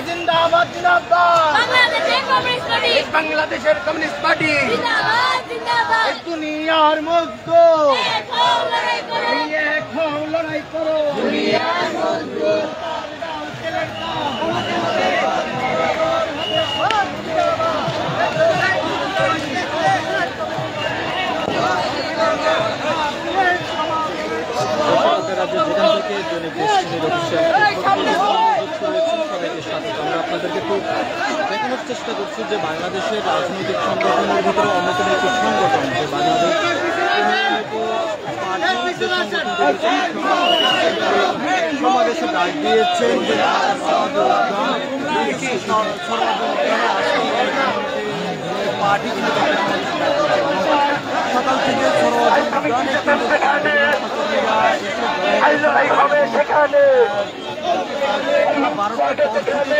জিন্দাবাদ জিন্দাবাদ বাংলাদেশের কমিউনিস্ট পার্টি এই দুনিয়ার মুক্ত লড়াই করো যেখান থেকে জনের সবাইকে স্বাগত। আমরা আপনাদেরকে খুব দেখানোর চেষ্টা করছি যে বাংলাদেশের রাজনৈতিক সংগঠনের ভিতরে অন্যতম একটি সংগঠন যে বাংলাদেশ সমাবেশে ডাক দিয়েছেন যে পার্টি সকাল থেকে সেখানে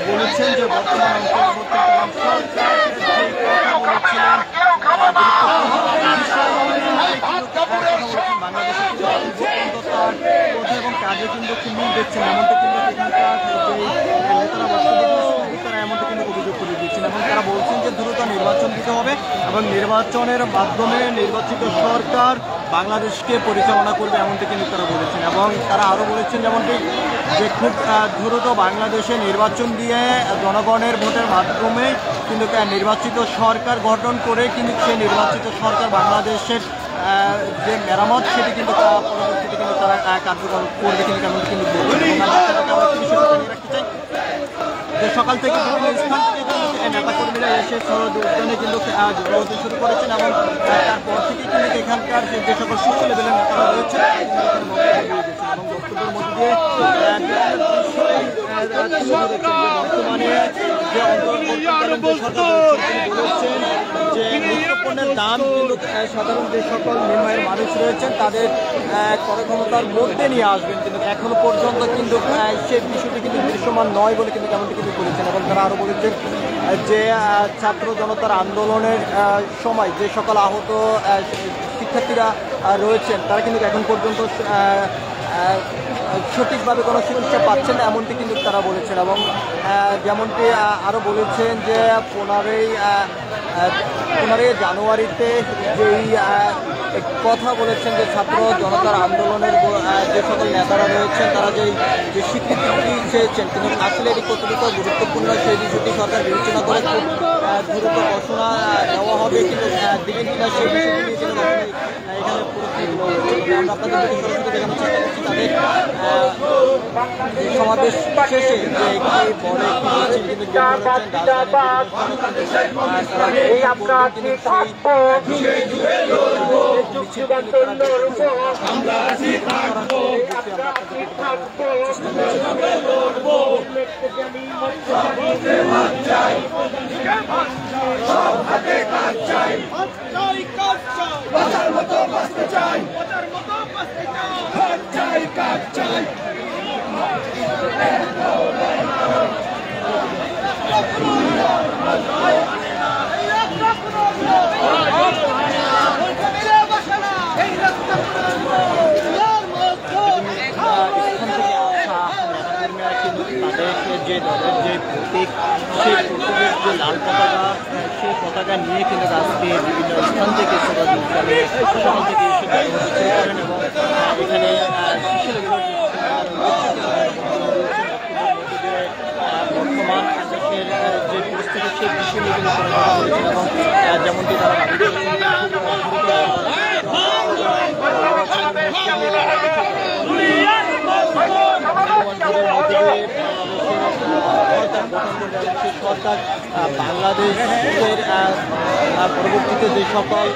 বলেছেন যে বর্তমান এবং কাজে কিন্তু মিল দেখছেন এমনটা কিন্তু এখানকার তারা এমনটা কিন্তু অভিযোগ করে দিচ্ছেন এবং তারা বলছেন যে দ্রুত নির্বাচন দিতে হবে এবং নির্বাচনের মাধ্যমে নির্বাচিত সরকার বাংলাদেশকে পরিচালনা করবে এমনটি কিন্তু তারা বলেছেন এবং তারা আরও বলেছেন যেমনটি যে খুব দ্রুত বাংলাদেশে নির্বাচন দিয়ে জনগণের ভোটের মাধ্যমে কিন্তু নির্বাচিত সরকার গঠন করে কিন্তু সেই নির্বাচিত সরকার বাংলাদেশের যে মেরামত সেটি কিন্তু পরবর্তীতে কিন্তু তারা কার্যকর করবে কিন্তু এমনটি কিন্তু যে সকাল থেকে বিভিন্ন স্থান থেকে নেতাকর্মীরা এসে শরৎ উদ্যানে কিন্তু জড়ো শুরু করেছেন এবং তারপর থেকেই কিন্তু এখানকার যে সকল শীর্ষ লেভেলের নেতারা রয়েছে এবং বক্তব্যের মধ্যে বর্তমানে যে অন্তর্বর্তীকালীন সরকার বলেছেন যে নিত্যপণ্যের দাম কিন্তু সাধারণ যে সকল নিম্নায়ের মানুষ রয়েছেন তাদের ক্রয় ক্ষমতার মধ্যে নিয়ে আসবেন কিন্তু এখনো পর্যন্ত কিন্তু সেই বিষয়টি কিন্তু দৃশ্যমান নয় বলে কিন্তু এমনটি কিন্তু বলেছেন এবং তারা আরও বলেছেন যে ছাত্র জনতার আন্দোলনের সময় যে সকল আহত শিক্ষার্থীরা রয়েছেন তারা কিন্তু এখন পর্যন্ত সঠিকভাবে কোনো চিকিৎসা পাচ্ছেন না এমনটি কিন্তু তারা বলেছেন এবং যেমনটি আরও বলেছেন যে 15 জানুয়ারিতে যেই কথা বলেছেন যে ছাত্র জনতার আন্দোলনের যে সকল নেতারা রয়েছেন তারা যে স্বীকৃতি চেয়েছেন কিন্তু আসলে এটি কতটুকু গুরুত্বপূর্ণ সেই বিষয়টি সরকার বিবেচনা করে খুব দ্রুত ঘোষণা দেওয়া হবে কিন্তু দিবেন কিনা সেই বিষয়টি কিন্তু এখানে পরিস্থিতি আমরা আপনাদের সরাসরি দেখানোর চেষ্টা করছি তাদের সমাবেশ শেষে যে একটি বড় একটি কিন্তু যে দলের যে প্রতীক সেই প্রতীকের যে লাল পতাকা সেই পতাকা নিয়ে কিন্তু আজকে বিভিন্ন স্থান থেকে সকাল থেকে এসে করেন এবং এখানে বর্তমান দেশের যে পরিস্থিতি সেই বিষয় নিয়ে কিন্তু এবং যেমনটি তারা সরকার বাংলাদেশের পরবর্তীতে যে সকল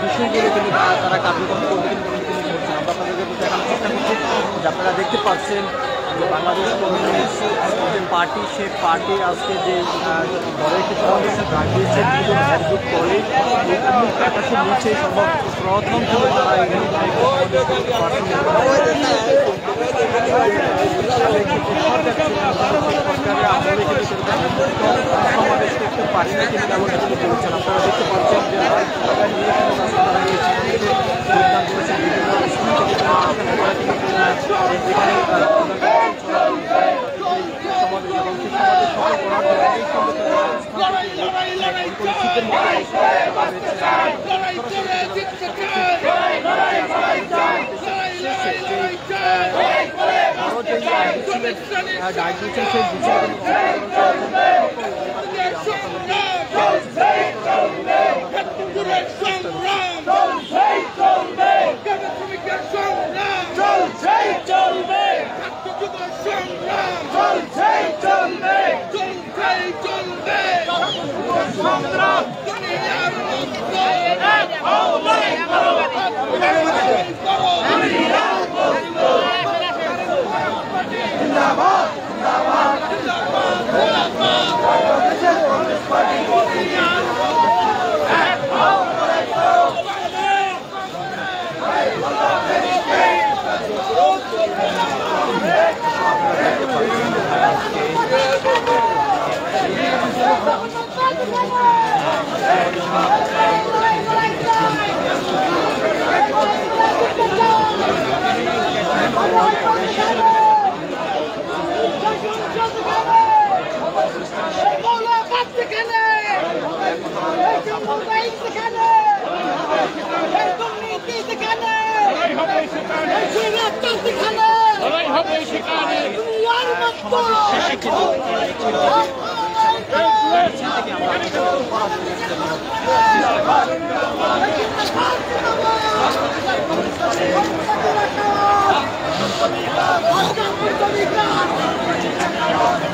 বিষয়গুলো কিন্তু তারা কার্যক্রম করবে কিন্তু আমরা আপনাদেরকে দেখানোর চেষ্টা করছি যে আপনারা দেখতে পাচ্ছেন যে বাংলাদেশ কমিউনিস্ট পার্টি সেই পার্টি আজকে যে বড় একটি সমাবেশে ডাক দিয়েছে একযুগ পরে আকাশের নিচে সর্বপ্রথম থেকে তারা এখানে সরকারের আমলে কিন্তু সমাবেশ করতে পারি না কিন্তু তেমন কিছু বলছেন আপনারা দেখতে পাচ্ছেন যে নিয়ে যোগদান করেছেন বিভিন্ন স্থান থেকে তারা কিন্তু এখানে সমাবেশ এবং সেই সমাবেশ সফল করার জন্যই ডাক দিয়েছেন সেই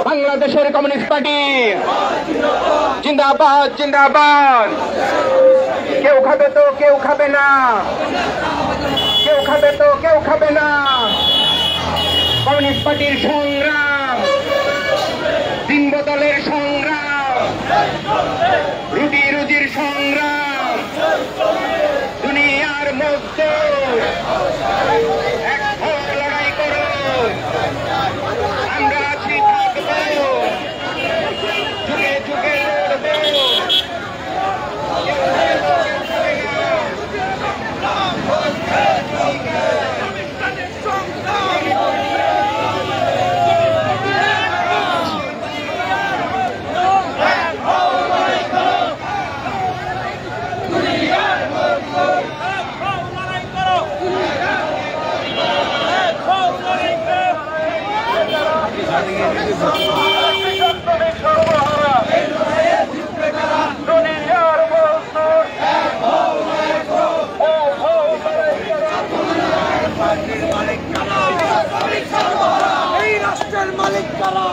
বাংলাদেশের কমিউনিস্ট পার্টি জিন্দাবাদ জিন্দাবাদ। কেউ খাবে তো কেউ খাবে না, কেউ খাবে তো কেউ খাবে না। কমিউনিস্ট পার্টির সংগ্রাম, দিন বদলের সংগ্রাম, রুটি রুজির সংগ্রাম, দুনিয়ার মজদুর এক লড়াই করো, আমরা আছি থাকবো, যুগে যুগে লড়বো। এই রাষ্ট্রের মালিক কারা?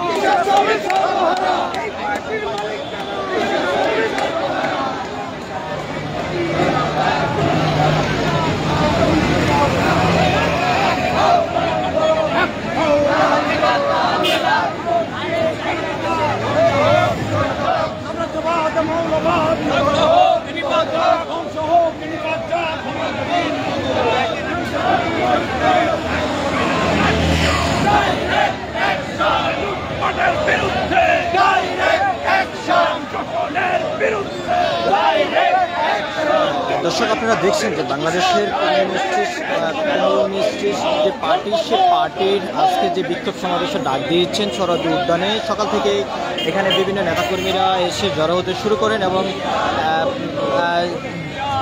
দর্শক, আপনারা দেখছেন যে বাংলাদেশের কমিউনিস্ট যে পার্টি, সে পার্টির আজকে যে বিক্ষোভ সমাবেশে ডাক দিয়েছেন সরাদি উদ্যানে, সকাল থেকে এখানে বিভিন্ন নেতাকর্মীরা এসে জড়ো হতে শুরু করেন এবং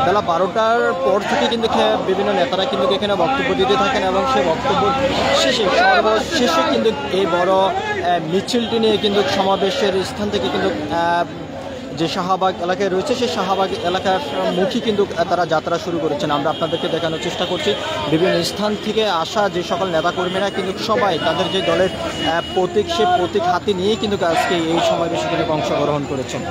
বেলা 12টার পর থেকে কিন্তু বিভিন্ন নেতারা কিন্তু এখানে বক্তব্য দিতে থাকেন এবং সেই বক্তব্য শেষে সর্বশেষে কিন্তু এই বড় মিছিলটি নিয়ে কিন্তু সমাবেশের স্থান থেকে কিন্তু যে শাহবাগ এলাকায় রয়েছে সেই শাহবাগ এলাকার মুখী কিন্তু তারা যাত্রা শুরু করেছেন। আমরা আপনাদেরকে দেখানোর চেষ্টা করছি বিভিন্ন স্থান থেকে আসা যে সকল নেতাকর্মীরা কিন্তু সবাই তাদের যে দলের প্রতীক সে প্রতীক হাতে নিয়ে কিন্তু আজকে এই সমাবেশে কিন্তু অংশগ্রহণ করেছেন।